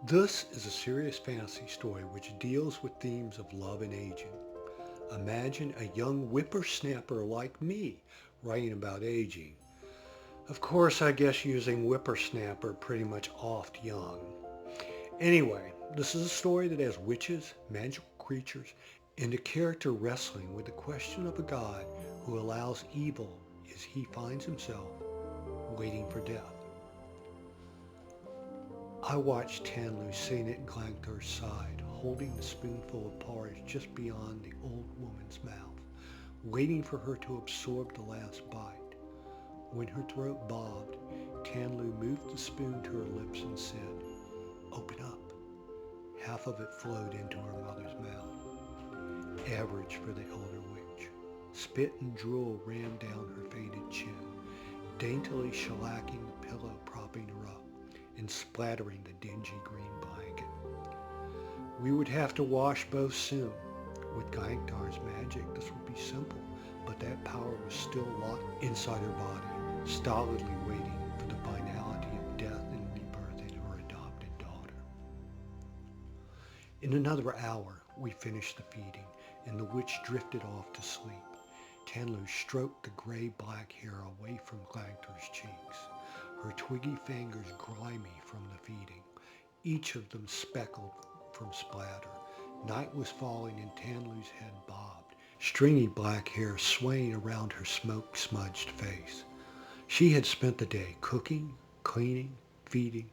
This is a serious fantasy story which deals with themes of love and aging. Imagine a young whippersnapper like me writing about aging. Of course, I guess using whippersnapper pretty much off young. Anyway, this is a story that has witches, magical creatures, and a character wrestling with the question of a god who allows evil as he finds himself waiting for death. I watched Tanlu sitting at Glangthur's side, holding the spoonful of porridge just beyond the old woman's mouth, waiting for her to absorb the last bite. When her throat bobbed, Tanlu moved the spoon to her lips and said, "Open up." Half of it flowed into her mother's mouth. Average for the elder witch. Spit and drool ran down her faded chin, daintily shellacking the pillow propping her up and splattering the dingy green blanket. We would have to wash both soon. With Gainktar's magic, this would be simple, but that power was still locked inside her body, stolidly waiting for the finality of death and rebirth in her adopted daughter. In another hour, we finished the feeding, and the witch drifted off to sleep. Tanlu stroked the gray-black hair away from Gainktar's cheeks, her twiggy fingers grimy from the feeding, each of them speckled from splatter. Night was falling and Tanlu's head bobbed, stringy black hair swaying around her smoke-smudged face. She had spent the day cooking, cleaning, feeding,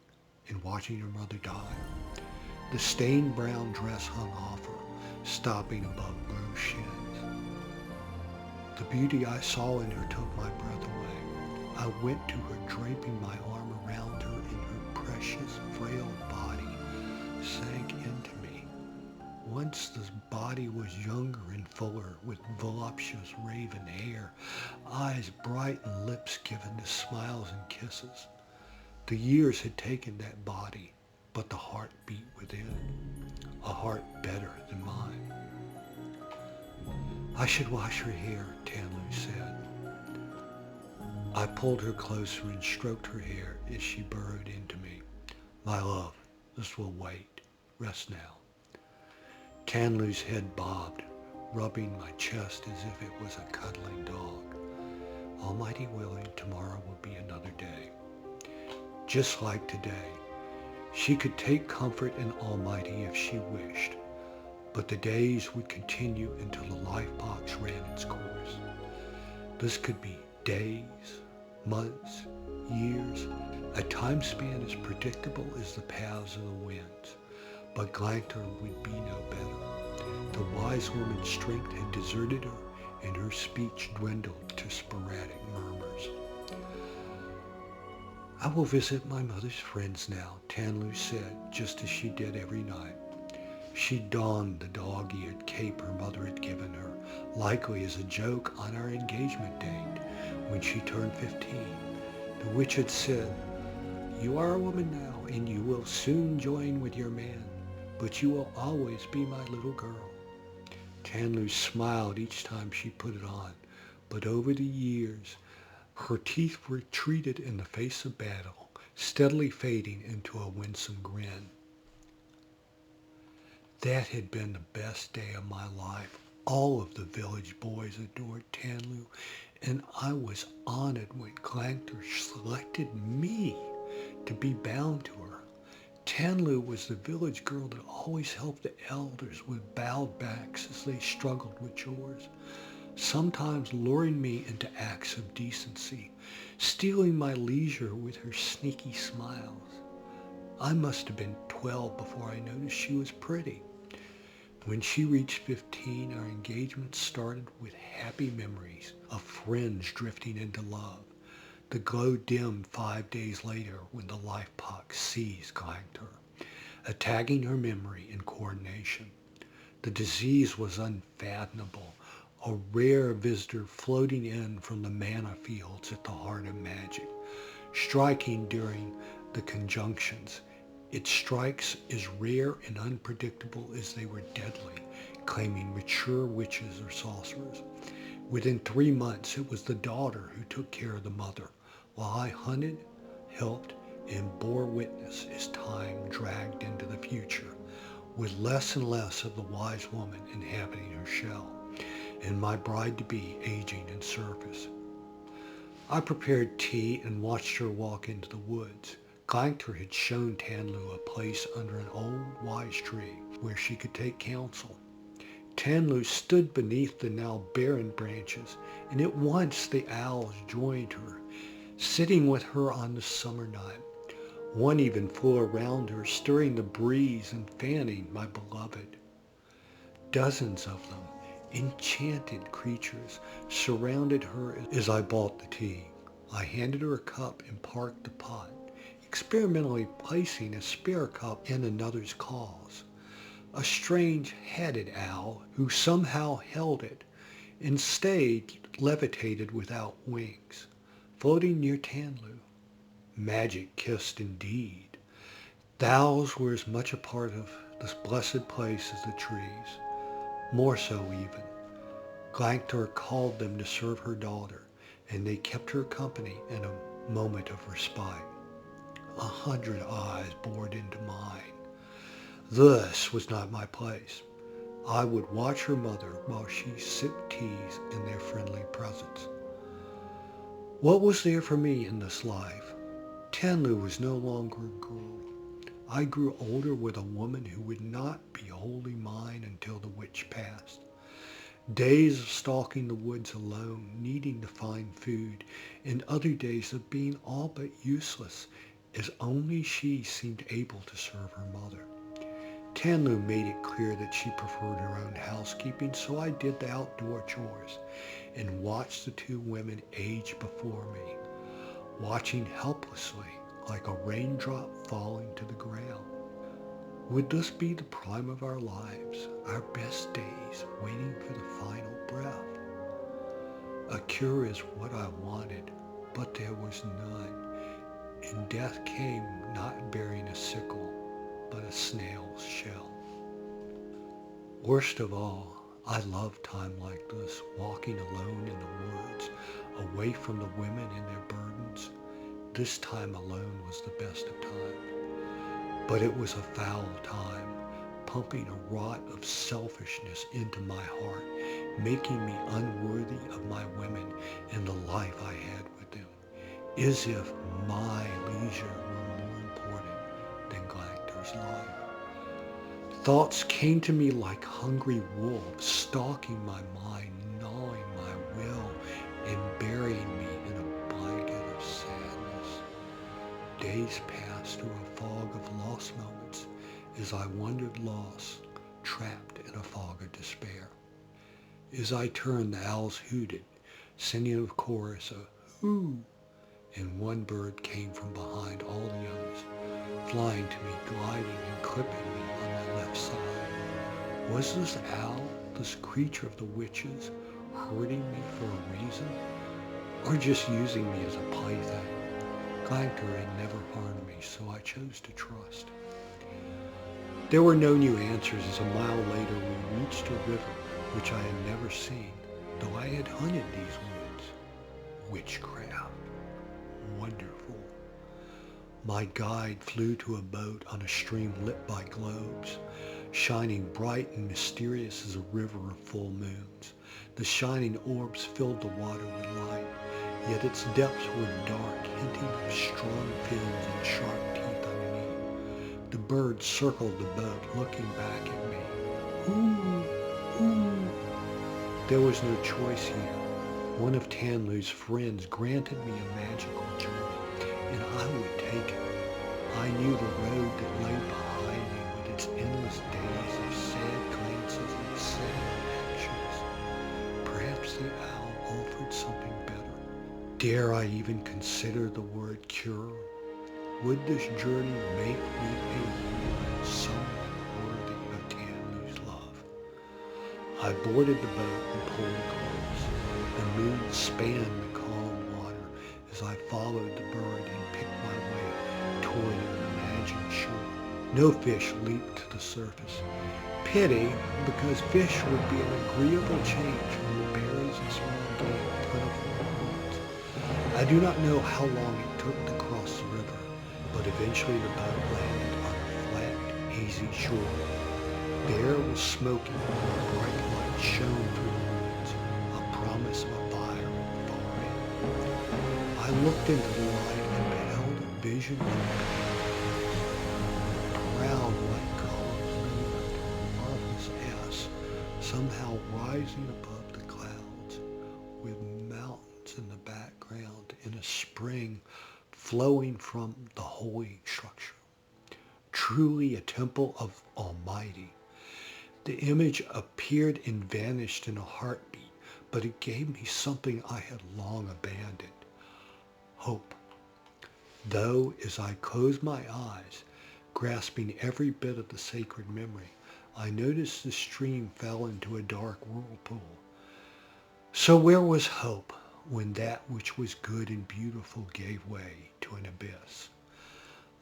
and watching her mother die. The stained brown dress hung off her, stopping above bruised shins. The beauty I saw in her took my breath away. I went to her, draping my arm around her, and her precious, frail body sank into me. Once this body was younger and fuller, with voluptuous raven hair, eyes bright and lips given to smiles and kisses. The years had taken that body, but the heart beat within, a heart better than mine. "I should wash her hair," Tanlu said. I pulled her closer and stroked her hair as she burrowed into me. "My love, this will wait. Rest now." Tanlu's head bobbed, rubbing my chest as if it was a cuddling dog. "Almighty willing, tomorrow will be another day." Just like today, she could take comfort in Almighty if she wished, but the days would continue until the life box ran its course. This could be days, months, years, a time span as predictable as the paths of the winds. But Glanter would be no better. The wise woman's strength had deserted her, and her speech dwindled to sporadic murmurs. "I will visit my mother's friends now," Tanlu said, just as she did every night. She donned the dog-eared cape her mother had given her, likely as a joke on our engagement date, when she turned 15. The witch had said, "You are a woman now, and you will soon join with your man, but you will always be my little girl." Tanlu smiled each time she put it on, but over the years, her teeth retreated in the face of battle, steadily fading into a winsome grin. That had been the best day of my life. All of the village boys adored Tanlu, and I was honored when Glanctor selected me to be bound to her. Tanlu was the village girl that always helped the elders with bowed backs as they struggled with chores, sometimes luring me into acts of decency, stealing my leisure with her sneaky smiles. I must have been 12 before I noticed she was pretty. When she reached 15, our engagement started with happy memories of friends drifting into love. The glow dimmed 5 days later when the life pox seized her, attacking her memory and coordination. The disease was unfathomable, a rare visitor floating in from the mana fields at the heart of magic, striking during the conjunctions. Its strikes as rare and unpredictable as they were deadly, claiming mature witches or sorcerers. Within 3 months, it was the daughter who took care of the mother, while I hunted, helped, and bore witness as time dragged into the future, with less and less of the wise woman inhabiting her shell, and my bride-to-be aging in service. I prepared tea and watched her walk into the woods. Glanctor had shown Tanlu a place under an old wise tree where she could take counsel. Tanlu stood beneath the now barren branches, and at once the owls joined her, sitting with her on the summer night. One even flew around her, stirring the breeze and fanning my beloved. Dozens of them, enchanted creatures, surrounded her as I bought the tea. I handed her a cup and parked the pot, experimentally placing a spare cup in another's cause. A strange headed owl who somehow held it and stayed levitated without wings, floating near Tanlu. Magic kissed indeed. The owls were as much a part of this blessed place as the trees, more so even. Glanctor called them to serve her daughter, and they kept her company in a moment of respite. 100 eyes bored into mine. This was not my place. I would watch her mother while she sipped teas in their friendly presence. What was there for me in this life? Tanlu was no longer a girl. I grew older with a woman who would not be wholly mine until the witch passed. Days of stalking the woods alone, needing to find food, and other days of being all but useless, as only she seemed able to serve her mother. Tanlu made it clear that she preferred her own housekeeping, so I did the outdoor chores and watched the two women age before me, watching helplessly like a raindrop falling to the ground. Would this be the prime of our lives, our best days, waiting for the final breath? A cure is what I wanted, but there was none, and death came not bearing a sickle, but a snail's shell. Worst of all, I love time like this, walking alone in the woods, away from the women and their burdens. This time alone was the best of times. But it was a foul time, pumping a rot of selfishness into my heart, making me unworthy of my women and the life I had with them, as if my leisure were more important than Glanctor's life. Thoughts came to me like hungry wolves, stalking my mind, gnawing my will, and burying me in a blanket of sadness. Days passed through a fog of lost moments as I wandered lost, trapped in a fog of despair. As I turned, the owls hooted, sending a chorus of hoo, and one bird came from behind all the others, flying to me, gliding and clipping me on my left side. Was this owl, this creature of the witches, hurting me for a reason, or just using me as a plaything? Glanctor had never harmed me, so I chose to trust. There were no new answers as a mile later we reached a river which I had never seen, though I had hunted these woods. Witchcraft. Wonderful. My guide flew to a boat on a stream lit by globes, shining bright and mysterious as a river of full moons. The shining orbs filled the water with light, yet its depths were dark, hinting of strong fins and sharp teeth underneath. The bird circled the boat, looking back at me. Ooh, ooh. There was no choice here. One of Tanlu's friends granted me a magical journey, and I would take it. I knew the road that lay behind me with its endless days of sad glances and sad actions. Perhaps the owl offered something better. Dare I even consider the word cure? Would this journey make me a woman, someone worthy of Tanlu's love? I boarded the boat and pulled close. The moon spanned the calm water as I followed the bird and picked my way toward an imagined shore. No fish leaped to the surface. Pity, because fish would be an agreeable change from the berries and small game plentiful in the woods. I do not know how long it took to cross the river, but eventually the boat landed on a flat, hazy shore. The air was smoky, and a bright light shone through the woods, a promise of a fire in the far end. I looked into the light and beheld a vision of a proud white column of marvelous S, somehow rising above the clouds, with mountains in the background and a spring flowing from the holy structure. Truly a temple of Almighty. The image appeared and vanished in a heartbeat, but it gave me something I had long abandoned. Hope. Though, as I closed my eyes, grasping every bit of the sacred memory, I noticed the stream fell into a dark whirlpool. So where was hope when that which was good and beautiful gave way to an abyss?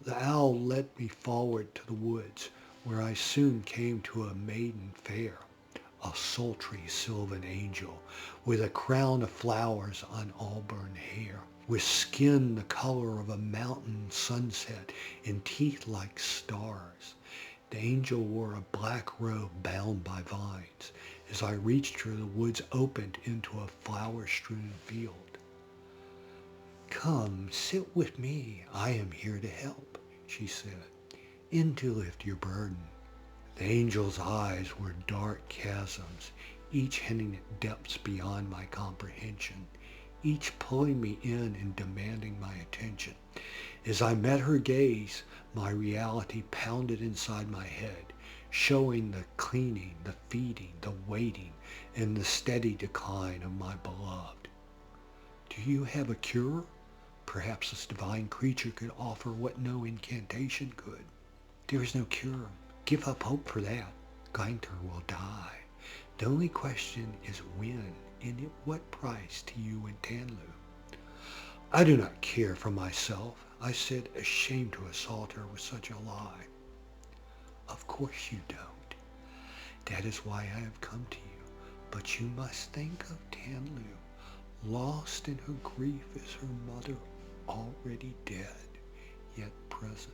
The owl led me forward to the woods, where I soon came to a maiden fair, a sultry sylvan angel, with a crown of flowers on auburn hair, with skin the color of a mountain sunset and teeth like stars. The angel wore a black robe bound by vines. As I reached her, the woods opened into a flower-strewn field. "Come, sit with me. I am here to help," she said, "and to lift your burden." The angel's eyes were dark chasms, each hinting at depths beyond my comprehension, each pulling me in and demanding my attention. As I met her gaze, my reality pounded inside my head, showing the cleaning, the feeding, the waiting, and the steady decline of my beloved. "Do you have a cure? Perhaps this divine creature could offer what no incantation could." "There is no cure. Give up hope for that. Glanctor will die. The only question is when and at what price to you and Tanlu." "I do not care for myself," I said, ashamed to assault her with such a lie. "Of course you don't. That is why I have come to you. But you must think of Tanlu, lost in her grief as her mother, already dead, yet present.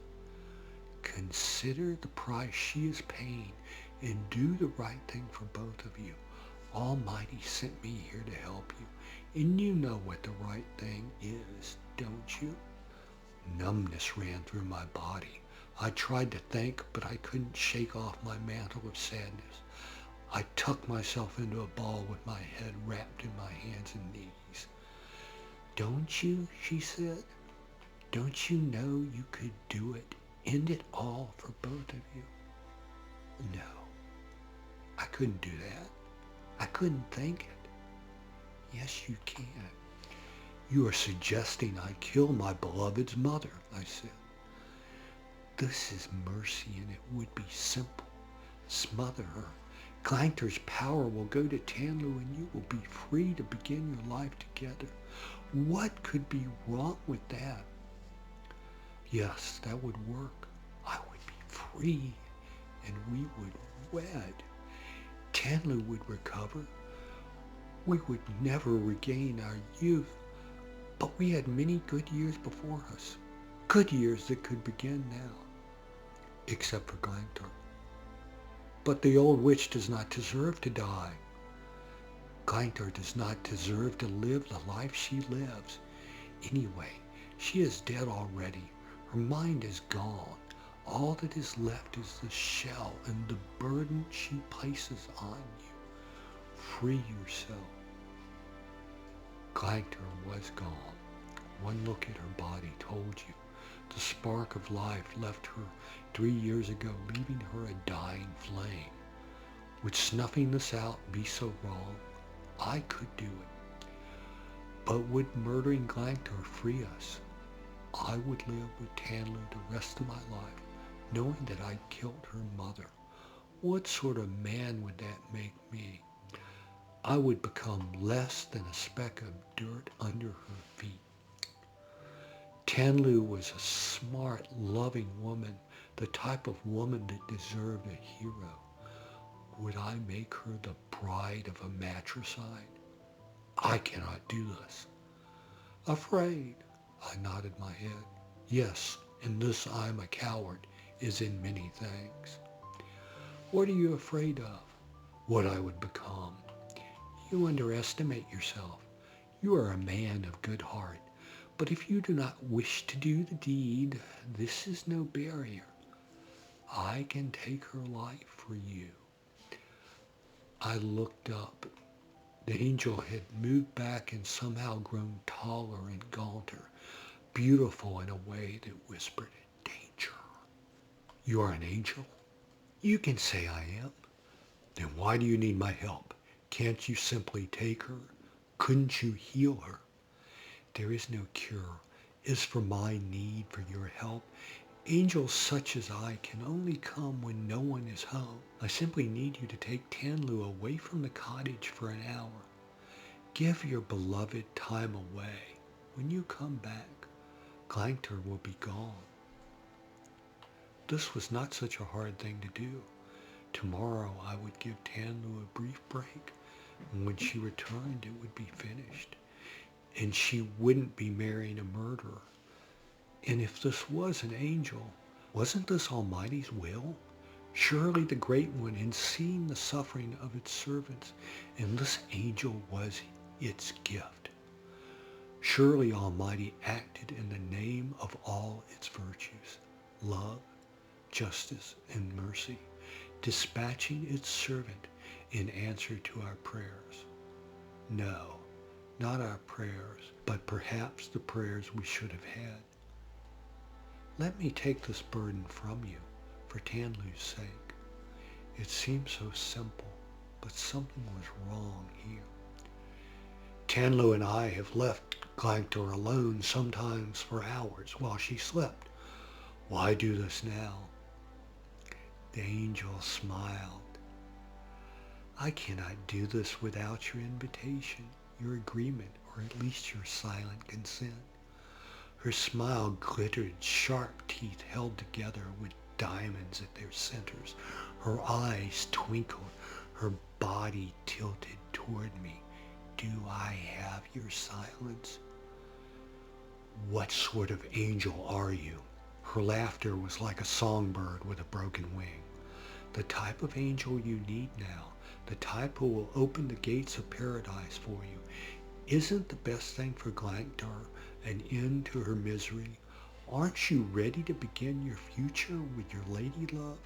Consider the price she is paying and do the right thing for both of you. Almighty sent me here to help you, and you know what the right thing is, don't you?" Numbness ran through my body. I tried to think, but I couldn't shake off my mantle of sadness. I tucked myself into a ball with my head wrapped in my hands and knees. "Don't you?" she said. "Don't you know you could do it? End it all for both of you?" "No, I couldn't do that. I couldn't think it." "Yes, you can. You are suggesting I kill my beloved's mother," I said. "This is mercy, and it would be simple. Smother her. Glanctor's power will go to Tanlu, and you will be free to begin your life together. What could be wrong with that?" "Yes, that would work. I would be free, and we would wed. Tanlu would recover. We would never regain our youth, but we had many good years before us. Good years that could begin now." "Except for Glanctor." "But the old witch does not deserve to die." "Glanctor does not deserve to live the life she lives. Anyway, she is dead already. Her mind is gone. All that is left is the shell and the burden she places on you. Free yourself." Glanctor was gone. One look at her body told you. The spark of life left her 3 years ago, leaving her a dying flame. Would snuffing this out be so wrong? I could do it. But would murdering Glanctor free us? I would live with Tanlu the rest of my life, knowing that I killed her mother. What sort of man would that make me? I would become less than a speck of dirt under her feet. Tanlu was a smart, loving woman, the type of woman that deserved a hero. Would I make her the bride of a matricide? I cannot do this. Afraid? I nodded my head. Yes, and this I am a coward is in many things. What are you afraid of? What I would become. You underestimate yourself. You are a man of good heart, but if you do not wish to do the deed, this is no barrier. I can take her life for you. I looked up. The angel had moved back and somehow grown taller and gaunter, beautiful in a way that whispered danger. You are an angel? You can say I am. Then why do you need my help? Can't you simply take her? Couldn't you heal her? There is no cure. As for my need for your help, angels such as I can only come when no one is home. I simply need you to take Tanlu away from the cottage for an hour. Give your beloved time away. When you come back, Glanctor will be gone. This was not such a hard thing to do. Tomorrow I would give Tanlu a brief break, and when she returned it would be finished. And she wouldn't be marrying a murderer. And if this was an angel, wasn't this Almighty's will? Surely the Great One had seen the suffering of its servants, and this angel was its gift. Surely Almighty acted in the name of all its virtues, love, justice, and mercy, dispatching its servant in answer to our prayers. No, not our prayers, but perhaps the prayers we should have had. Let me take this burden from you for Tanlu's sake. It seems so simple, but something was wrong here. Tanlu and I have left Glanctor alone sometimes for hours while she slept. Why do this now? The angel smiled. I cannot do this without your invitation, your agreement, or at least your silent consent. Her smile glittered, sharp teeth held together with diamonds at their centers. Her eyes twinkled, her body tilted toward me. Do I have your silence? What sort of angel are you? Her laughter was like a songbird with a broken wing. The type of angel you need now, the type who will open the gates of paradise for you. Isn't the best thing for Glanctor an end to her misery? Aren't you ready to begin your future with your lady love?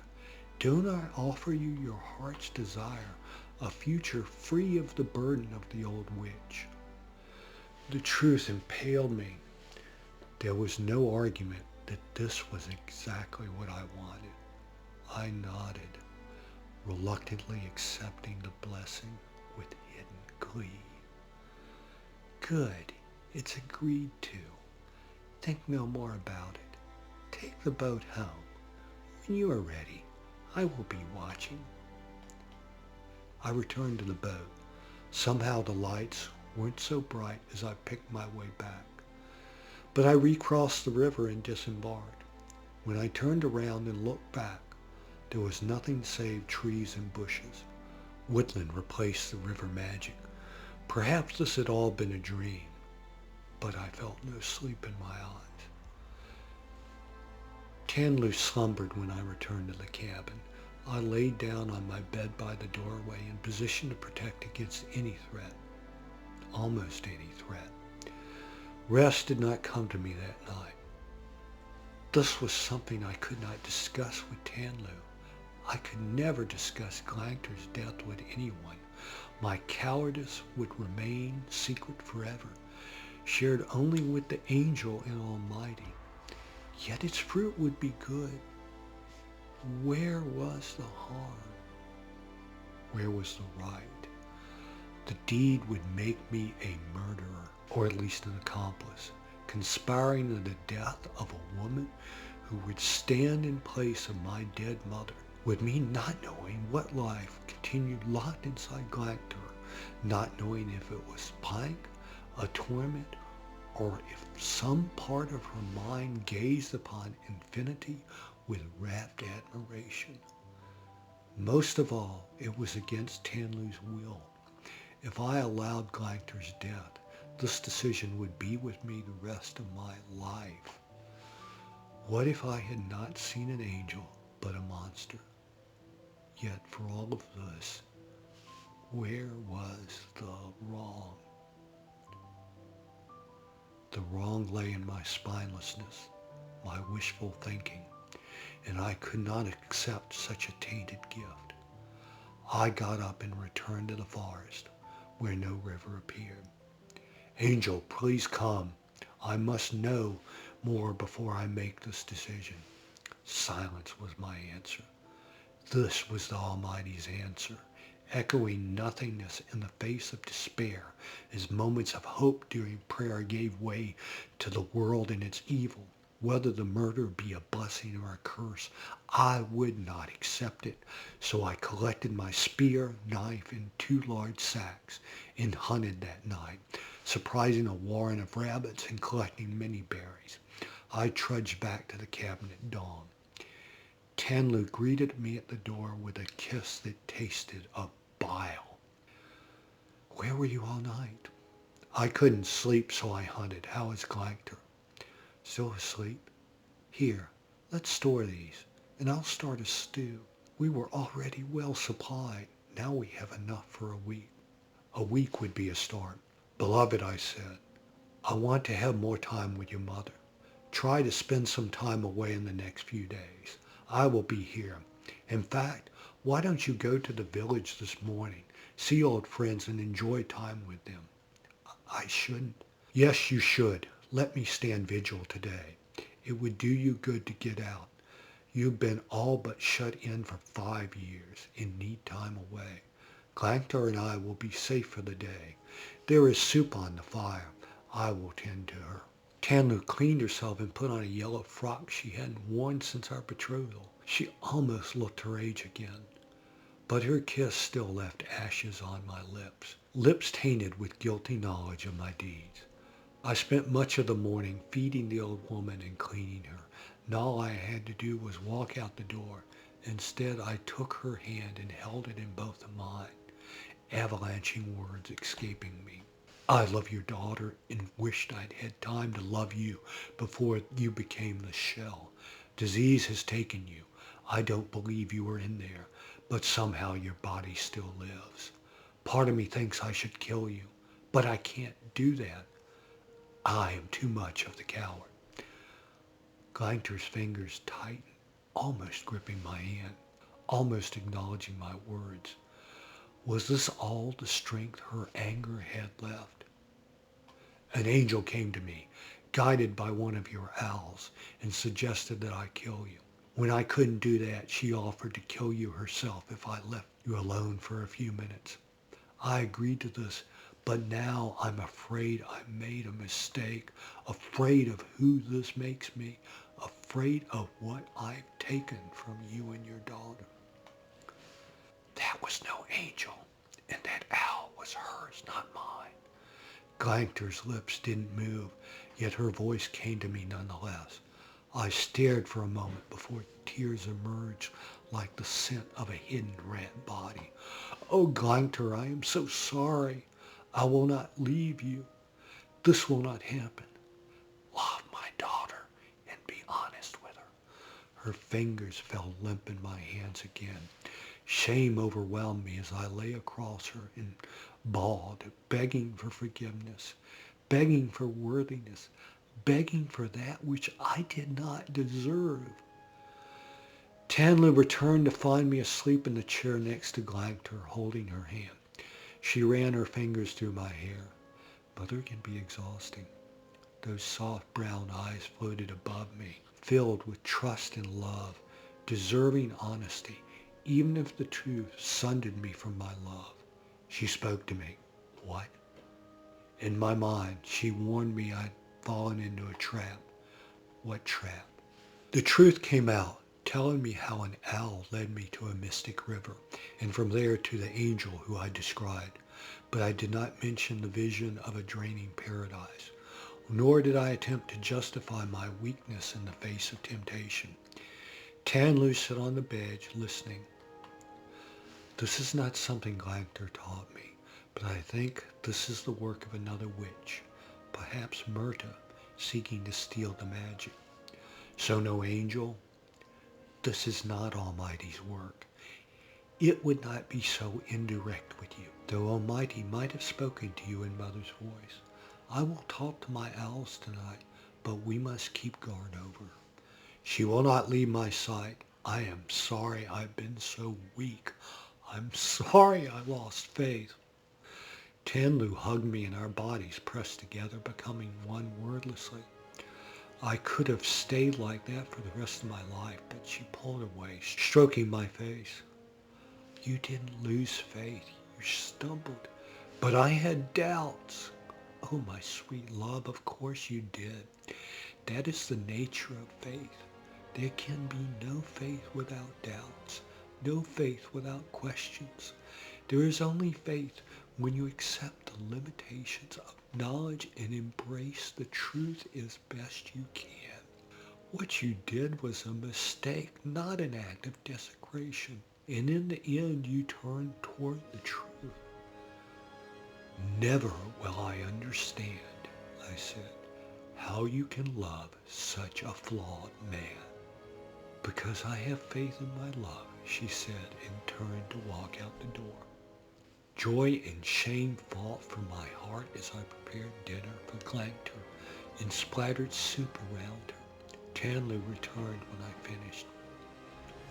Don't I offer you your heart's desire, a future free of the burden of the old witch? The truth impaled me. There was no argument that this was exactly what I wanted. I nodded, reluctantly accepting the blessing with hidden glee. Good, it's agreed to. Think no more about it. Take the boat home. When you are ready, I will be watching. I returned to the boat. Somehow the lights weren't so bright as I picked my way back. But I recrossed the river and disembarked. When I turned around and looked back, there was nothing save trees and bushes. Woodland replaced the river magic. Perhaps this had all been a dream, but I felt no sleep in my eyes. Tanlu slumbered when I returned to the cabin. I laid down on my bed by the doorway in position to protect against any threat, almost any threat. Rest did not come to me that night. This was something I could not discuss with Tanlu. I could never discuss Glanctor's death with anyone. My cowardice would remain secret forever, shared only with the angel and Almighty. Yet its fruit would be good. Where was the harm? Where was the right? The deed would make me a murderer, or at least an accomplice, conspiring in the death of a woman who would stand in place of my dead mother, with me not knowing what life continued locked inside Glanctor, not knowing if it was blank, a torment, or if some part of her mind gazed upon infinity with rapt admiration. Most of all, it was against Tanlu's will. If I allowed Glanctor's death, this decision would be with me the rest of my life. What if I had not seen an angel, but a monster? Yet for all of this, where was the wrong? The wrong lay in my spinelessness, my wishful thinking, and I could not accept such a tainted gift. I got up and returned to the forest, where no river appeared. Angel, please come. I must know more before I make this decision. Silence was my answer. This was the Almighty's answer, echoing nothingness in the face of despair, as moments of hope during prayer gave way to the world and its evil. Whether the murder be a blessing or a curse, I would not accept it. So I collected my spear, knife, and 2 large sacks, and hunted that night, surprising a warren of rabbits and collecting many berries. I trudged back to the cabin at dawn. Tanlu greeted me at the door with a kiss that tasted of bile. Where were you all night? I couldn't sleep, so I hunted. How is Glancter? Still asleep? Here, let's store these, and I'll start a stew. We were already well supplied. Now we have enough for a week. A week would be a start. Beloved, I said, I want to have more time with your mother. Try to spend some time away in the next few days. I will be here. In fact, why don't you go to the village this morning, see old friends, and enjoy time with them? I shouldn't. Yes, you should. Let me stand vigil today. It would do you good to get out. You've been all but shut in for 5 years and need time away. Glanctar and I will be safe for the day. There is soup on the fire. I will tend to her. Tanlu cleaned herself and put on a yellow frock she hadn't worn since our betrothal. She almost looked her age again, but her kiss still left ashes on my lips tainted with guilty knowledge of my deeds. I spent much of the morning feeding the old woman and cleaning her, and all I had to do was walk out the door. Instead, I took her hand and held it in both of mine, avalanching words escaping me. I love your daughter and wished I'd had time to love you before you became the shell. Disease has taken you. I don't believe you are in there, but somehow your body still lives. Part of me thinks I should kill you, but I can't do that. I am too much of the coward. Glancter's fingers tightened, almost gripping my hand, almost acknowledging my words. Was this all the strength her anger had left? An angel came to me, guided by one of your owls, and suggested that I kill you. When I couldn't do that, she offered to kill you herself if I left you alone for a few minutes. I agreed to this, but now I'm afraid I made a mistake, afraid of who this makes me, afraid of what I've taken from you and your daughter. That was no angel, and that owl was hers, not mine. Glancter's lips didn't move, yet her voice came to me nonetheless. I stared for a moment before tears emerged like the scent of a hidden rat body. Oh, Glancter, I am so sorry. I will not leave you. This will not happen. Love my daughter and be honest with her. Her fingers fell limp in my hands again. Shame overwhelmed me as I lay across her and bawled, begging for forgiveness, begging for worthiness, begging for that which I did not deserve. Tanlu returned to find me asleep in the chair next to Glancter, holding her hand. She ran her fingers through my hair. Mother can be exhausting. Those soft brown eyes floated above me, filled with trust and love, deserving honesty, even if the truth sundered me from my love. She spoke to me. What? In my mind, she warned me I'd fallen into a trap. What trap? The truth came out, telling me how an owl led me to a mystic river, and from there to the angel who I described. But I did not mention the vision of a draining paradise, nor did I attempt to justify my weakness in the face of temptation. Tanlu sat on the bed, listening. This is not something Glancter taught me, but I think this is the work of another witch, perhaps Myrta, seeking to steal the magic. So no angel? This is not Almighty's work. It would not be so indirect with you, though Almighty might have spoken to you in Mother's voice. I will talk to my owls tonight, but we must keep guard over her. She will not leave my sight. I am sorry I've been so weak. I'm sorry I lost faith. Tanlu hugged me and our bodies pressed together, becoming one wordlessly. I could have stayed like that for the rest of my life, but she pulled away, stroking my face. You didn't lose faith. You stumbled. But I had doubts. Oh, my sweet love, of course you did. That is the nature of faith. There can be no faith without doubts, no faith without questions. There is only faith when you accept the limitations of knowledge and embrace the truth as best you can. What you did was a mistake, not an act of desecration. And in the end, you turned toward the truth. Never will I understand, I said, how you can love such a flawed man. Because I have faith in my love, she said, and turned to walk out the door. Joy and shame fought for my heart as I prepared dinner for Glanctor and splattered soup around her. Tanlu returned when I finished.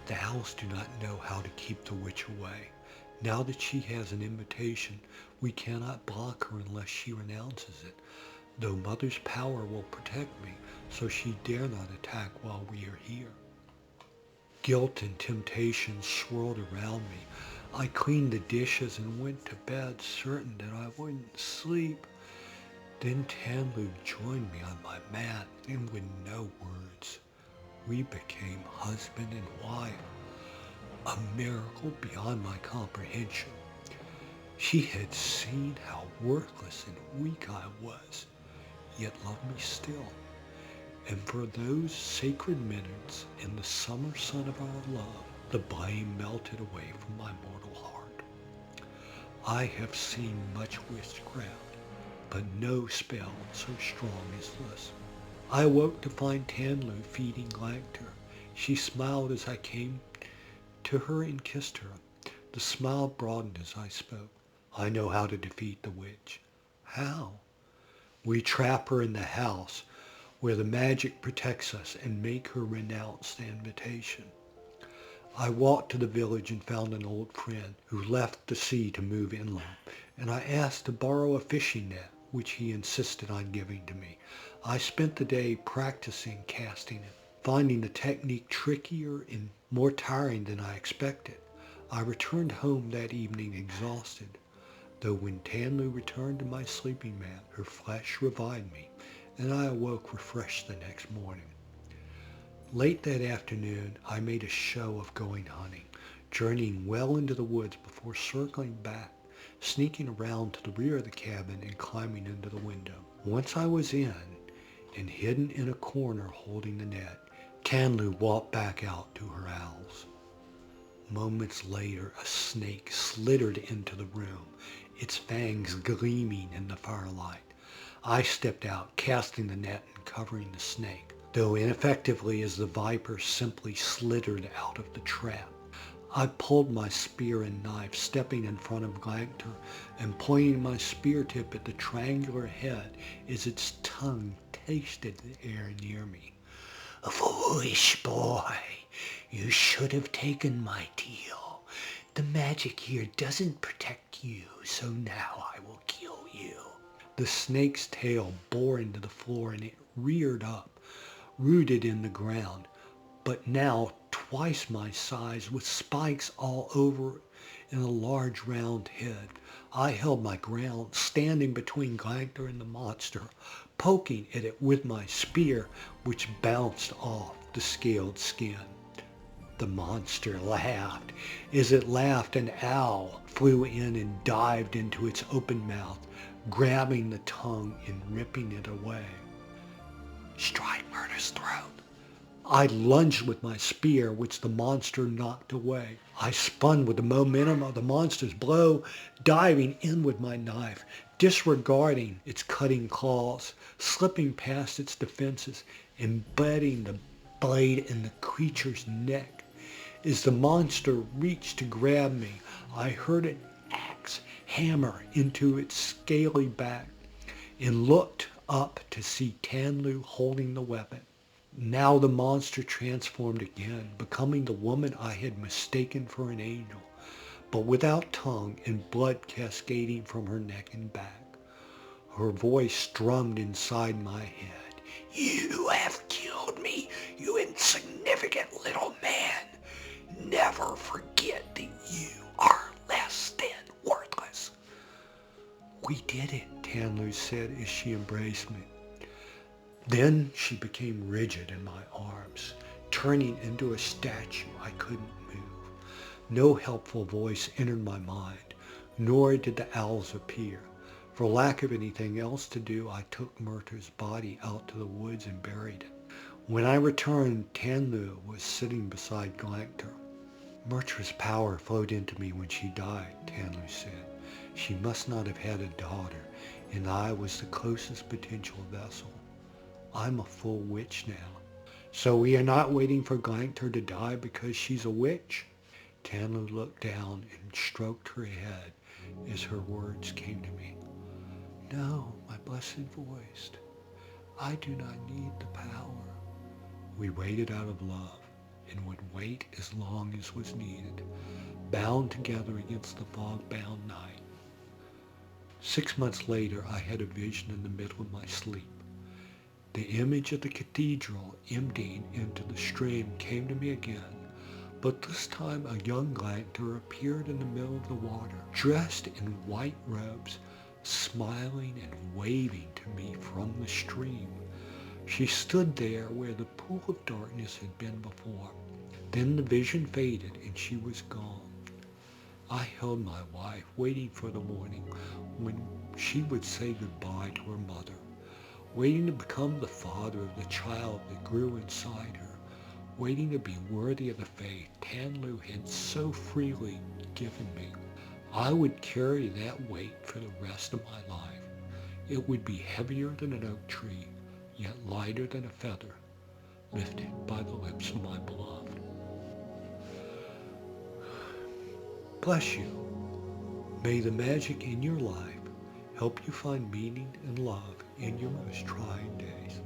The owls do not know how to keep the witch away. Now that she has an invitation, we cannot block her unless she renounces it, though Mother's power will protect me, so she dare not attack while we are here. Guilt and temptation swirled around me. I cleaned the dishes and went to bed, certain that I wouldn't sleep. Then Tanlu joined me on my mat, and with no words, we became husband and wife. A miracle beyond my comprehension. She had seen how worthless and weak I was, yet loved me still. And for those sacred minutes in the summer sun of our love, the blame melted away from my mortal heart. I have seen much witchcraft, but no spell so strong as this. I awoke to find Tanlu feeding Glanctor. She smiled as I came to her and kissed her. The smile broadened as I spoke. I know how to defeat the witch. How? We trap her in the house where the magic protects us and make her renounce the invitation. I walked to the village and found an old friend who left the sea to move inland, and I asked to borrow a fishing net, which he insisted on giving to me. I spent the day practicing casting it, finding the technique trickier and more tiring than I expected. I returned home that evening exhausted, though when Tanlu returned to my sleeping mat, her flesh revived me, and I awoke refreshed the next morning. Late that afternoon, I made a show of going hunting, journeying well into the woods before circling back, sneaking around to the rear of the cabin and climbing into the window. Once I was in and hidden in a corner holding the net, Tanlu walked back out to her owls. Moments later, a snake slithered into the room, its fangs gleaming in the firelight. I stepped out, casting the net and covering the snake, though ineffectively as the viper simply slithered out of the trap. I pulled my spear and knife, stepping in front of Glanctor and pointing my spear tip at the triangular head as its tongue tasted the air near me. A foolish boy, you should have taken my deal. The magic here doesn't protect you, so now I will kill you. The snake's tail bore into the floor and it reared up, rooted in the ground, but now twice my size with spikes all over and a large round head. I held my ground, standing between Glanctor and the monster, poking at it with my spear, which bounced off the scaled skin. The monster laughed. As it laughed, an owl flew in and dived into its open mouth, grabbing the tongue and ripping it away. Strike Murder's throat. I lunged with my spear, which the monster knocked away. I spun with the momentum of the monster's blow, diving in with my knife, disregarding its cutting claws, slipping past its defenses, embedding the blade in the creature's neck. As the monster reached to grab me, I heard an axe hammer into its scaly back and looked up to see Tanlu holding the weapon. Now the monster transformed again, becoming the woman I had mistaken for an angel, but without tongue and blood cascading from her neck and back. Her voice strummed inside my head. "You have killed me, you insignificant little man. Never forget that you are less than worthless." "We did it," Tanlu said as she embraced me. Then she became rigid in my arms, turning into a statue I couldn't move. No helpful voice entered my mind, nor did the owls appear. For lack of anything else to do, I took Murta's body out to the woods and buried it. When I returned, Tanlu was sitting beside Glanctor. "Murta's power flowed into me when she died," Tanlu said. "She must not have had a daughter, and I was the closest potential vessel. I'm a full witch now." "So we are not waiting for Glanctor to die because she's a witch?" Tanlu looked down and stroked her head as her words came to me. "No, my blessed voice. I do not need the power." We waited out of love and would wait as long as was needed, bound together against the fog-bound night. 6 months later, I had a vision in the middle of my sleep. The image of the cathedral emptying into the stream came to me again, but this time a young Glanctor appeared in the middle of the water, dressed in white robes, smiling and waving to me from the stream. She stood there where the pool of darkness had been before. Then the vision faded and she was gone. I held my wife, waiting for the morning when she would say goodbye to her mother, waiting to become the father of the child that grew inside her, waiting to be worthy of the faith Tanlu had so freely given me. I would carry that weight for the rest of my life. It would be heavier than an oak tree, yet lighter than a feather, lifted by the lips of my beloved. Bless you. May the magic in your life help you find meaning and love in your most trying days.